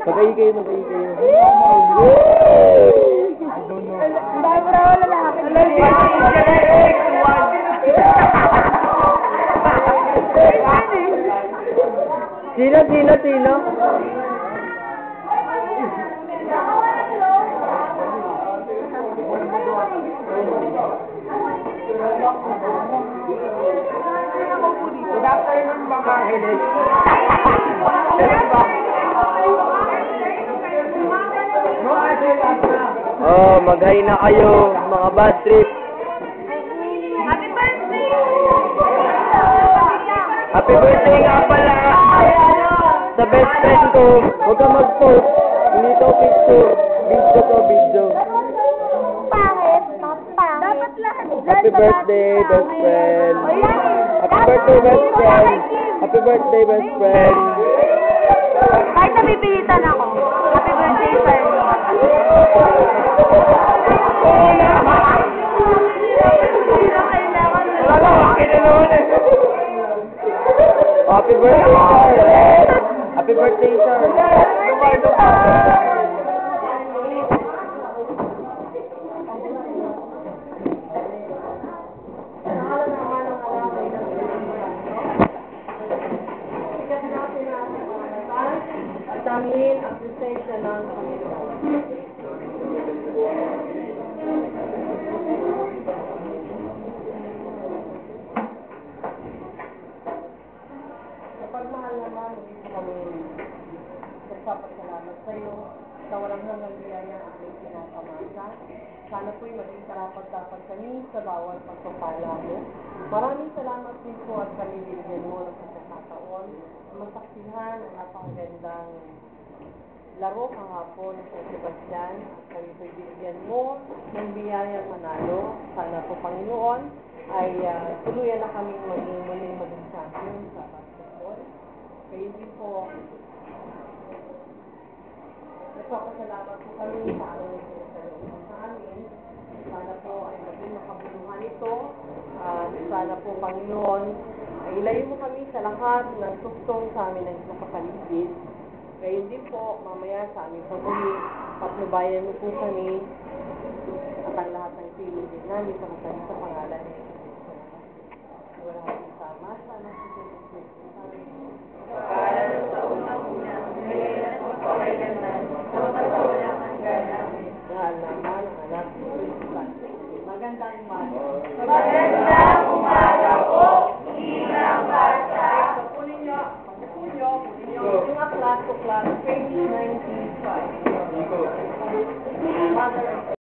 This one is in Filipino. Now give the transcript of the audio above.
Magay kayo. Dahil bravo lalaki. Sino? Good afternoon, mga hilig. Oh, mag-hi na kayo, mga bad trip. Happy birthday! Happy birthday nga pala sa best friend ko. Huwag ka mag-post. Hindi to picture. Video. Pangit. Dapat lahat. Happy birthday, best friend. Happy birthday, best friend. Happy birthday, best friend. Kahit napipilitan ako. Happy birthday, sir. Happy birthday, sir. Happy birthday, sir. At amin ang presensya ng Panginoon. Kapagmahal naman, hindi kami nagpapasalamat sa iyo sa walang hanggang biyaya ang aming pinakamasa. Sana po'y maging karapat-dapat kami sa bawat pagpapala mo. Maraming salamat din po at kami binigyan mo ng pagkakataon na masaksihan ang napakagandang laro kahapon ng San Sebastian at kami po'y binigyan mo ng biyayang manalo. Sana po, Panginoon, ay tuluyan na kaming muling maging champion sa basketball. Kayo din po, nagpapasalamat po kami sa aming nagpapasalamat sa amin. Sana po ay maging makabuluhan ito. Sana po, Panginoon, ay ilayo mo kami sa lahat ng tuktong sa amin ng nakapaligid. Ngayon din po, mamaya sa aming paguli, patnubayan mo po kami at ang lahat ng piling din namin sa kasali sa pangalan ni Jesus. Wala kang sama, sana po sa Jesus. Sa unang-una, ngayon at magpapailanman, sa matagpulang hanggang namin. Dahil naman ang anak ni Jesus. Magandang umaga. Magandang umaga po, inang bata. Pagpunin nyo, yung aklat to class, page 95. Mother